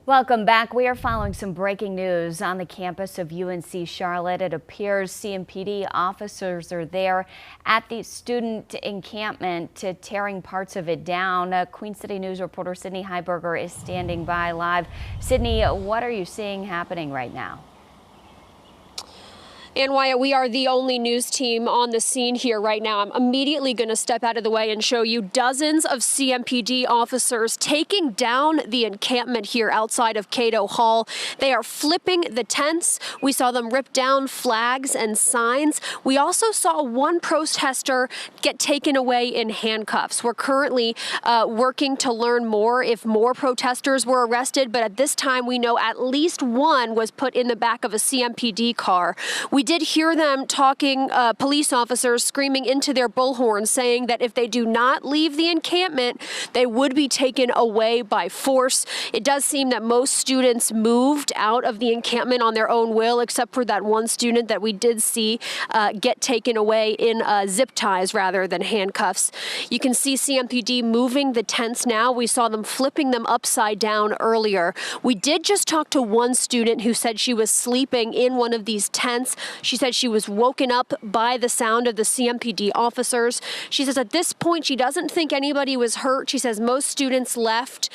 Welcome back. We are following some breaking news on the campus of UNC Charlotte. It appears CMPD officers are there at the student encampment tearing parts of it down. Queen City News reporter Sydney Heiberger is standing by live. Sydney, what are you seeing happening right now? And Wyatt, we are the only news team on the scene here right now. I'm immediately going to step out of the way and show you dozens of CMPD officers taking down the encampment here outside of Cato Hall. They are flipping the tents. We saw them rip down flags and signs. We also saw one protester get taken away in handcuffs. We're currently working to learn more if more protesters were arrested, but at this time we know at least one was put in the back of a CMPD car. We did hear them talking, police officers screaming into their bullhorns, saying that if they do not leave the encampment, they would be taken away by force. It does seem that most students moved out of the encampment on their own will, except for that one student that we did see get taken away in zip ties rather than handcuffs. You can see CMPD moving the tents now. We saw them flipping them upside down earlier. We did just talk to one student who said she was sleeping in one of these tents. She said she was woken up by the sound of the CMPD officers. She says at this point she doesn't think anybody was hurt. She says most students left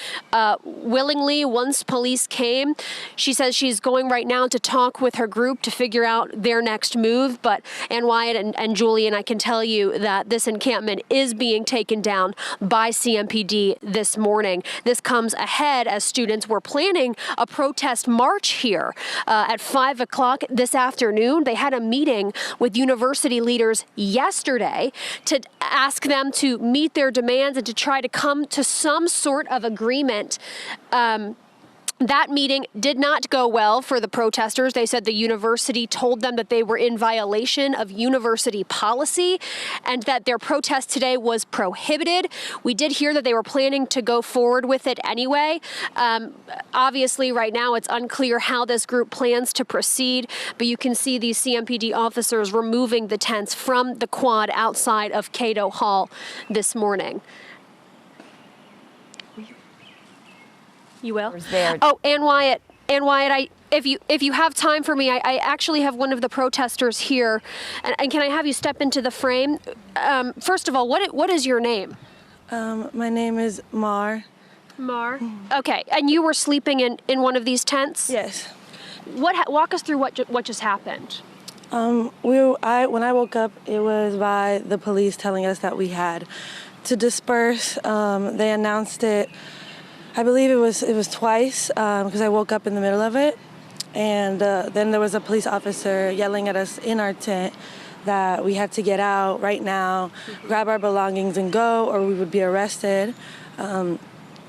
willingly once police came. She says she's going right now to talk with her group to figure out their next move. But Ann Wyatt and Julian, I can tell you that this encampment is being taken down by CMPD this morning. This comes ahead as students were planning a protest march here at 5 o'clock this afternoon. They had a meeting with university leaders yesterday to ask them to meet their demands and to try to come to some sort of agreement. That meeting did not go well for the protesters. They said the university told them that they were in violation of university policy and that their protest today was prohibited. We did hear that they were planning to go forward with it anyway. Obviously, right now, it's unclear how this group plans to proceed, but you can see these CMPD officers removing the tents from the quad outside of Cato Hall this morning. You will? Oh, Ann Wyatt, if you have time for me, I actually have one of the protesters here, and can I have you step into the frame? First of all, what is your name? My name is Mar. Mar. Okay, and you were sleeping in one of these tents? Yes. Walk us through what just happened. When I woke up, it was by the police telling us that we had to disperse. They announced it. I believe it was twice because I woke up in the middle of it, and then there was a police officer yelling at us in our tent that we had to get out right now, grab our belongings and go, or we would be arrested. And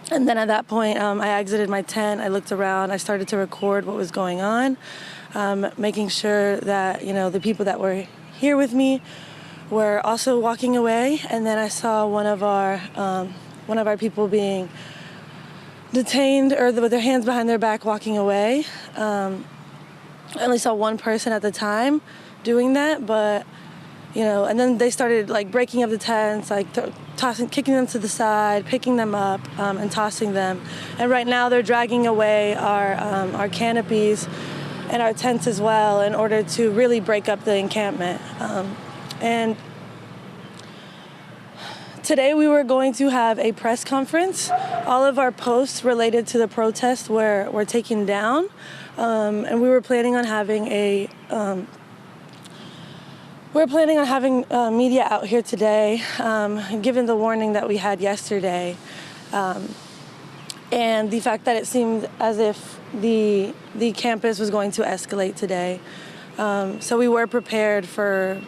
then at that point, I exited my tent. I looked around. I started to record what was going on, making sure that the people that were here with me were also walking away. And then I saw one of our people being detained or with their hands behind their back walking away. I only saw one person at the time doing that, but and then they started breaking up the tents, kicking them to the side, picking them up and tossing them. And right now they're dragging away our canopies and our tents as well in order to really break up the encampment. And today we were going to have a press conference. All of our posts related to the protest were taken down, and we were planning on having media out here today, given the warning that we had yesterday, and the fact that it seemed as if the campus was going to escalate today. So we were prepared for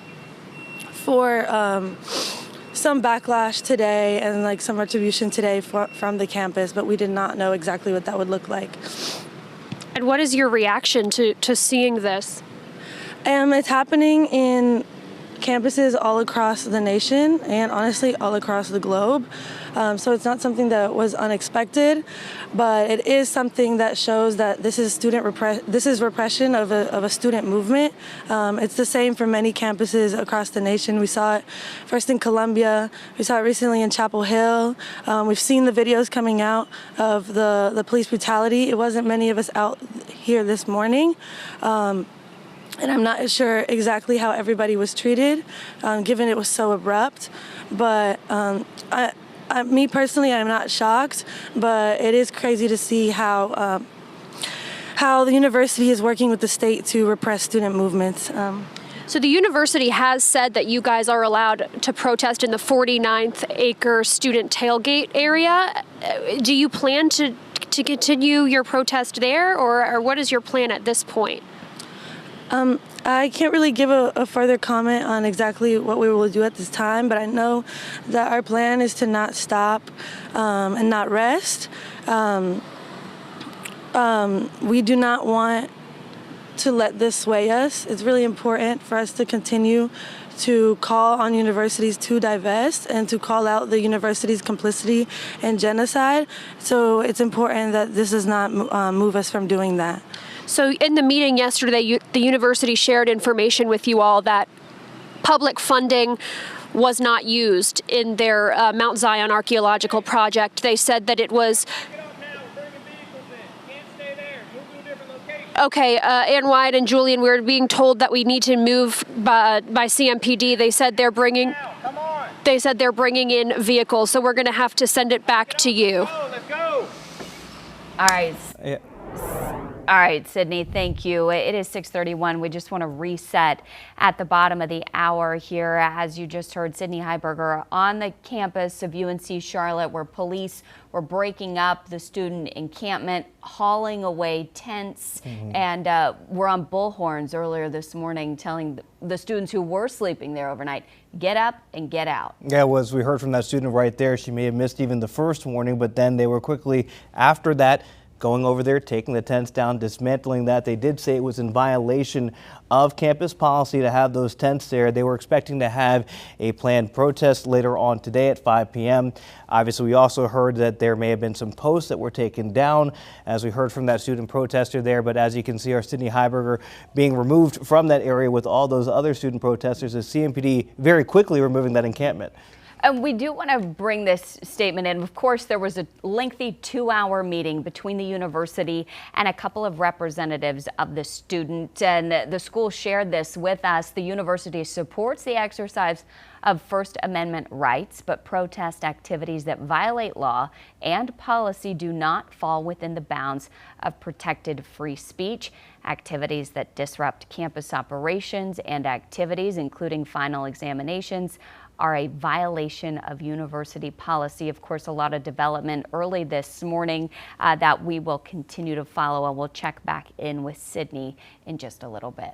some backlash today and some retribution today from the campus, but we did not know exactly what that would look like. And what is your reaction to seeing this? It's happening in campuses all across the nation and honestly all across the globe. So it's not something that was unexpected, but it is something that shows that this is repression of a student movement. It's the same for many campuses across the nation. We saw it first in Columbia. We saw it recently in Chapel Hill. We've seen the videos coming out of the police brutality. It wasn't many of us out here this morning. And I'm not sure exactly how everybody was treated, given it was so abrupt. But me personally, I'm not shocked, but it is crazy to see how the university is working with the state to repress student movements. So the university has said that you guys are allowed to protest in the 49th acre student tailgate area. Do you plan to continue your protest there, or what is your plan at this point? I can't really give a further comment on exactly what we will do at this time, but I know that our plan is to not stop and not rest. We do not want to let this sway us. It's really important for us to continue to call on universities to divest and to call out the university's complicity in genocide. So it's important that this does not move us from doing that. So in the meeting yesterday, the university shared information with you all that public funding was not used in their Mount Zion archaeological project. They said that it was... Okay, Ann White and Julian, we're being told that we need to move by CMPD. They said they're bringing in vehicles, so we're going to have to send it back to you. Let's go. All right. Yeah. All right, Sydney, thank you. It is 6:31. We just want to reset at the bottom of the hour here. As you just heard, Sydney Heiberger on the campus of UNC Charlotte, where police were breaking up the student encampment, hauling away tents, and were on bullhorns earlier this morning telling the students who were sleeping there overnight, get up and get out. Yeah, as we heard from that student right there, she may have missed even the first warning, but then they were quickly after that going over there, taking the tents down, dismantling that. They did say it was in violation of campus policy to have those tents there. They were expecting to have a planned protest later on today at 5 p.m. Obviously, we also heard that there may have been some posts that were taken down, as we heard from that student protester there. But as you can see, our Sydney Heiberger being removed from that area with all those other student protesters, as CMPD very quickly removing that encampment. And we do want to bring this statement in. Of course, there was a lengthy 2-hour meeting between the university and a couple of representatives of the student. And the school shared this with us. The university supports the exercise of First Amendment rights, but protest activities that violate law and policy do not fall within the bounds of protected free speech. Activities that disrupt campus operations and activities, including final examinations, are a violation of university policy. Of course, a lot of development early this morning that we will continue to follow, and we'll check back in with Sydney in just a little bit.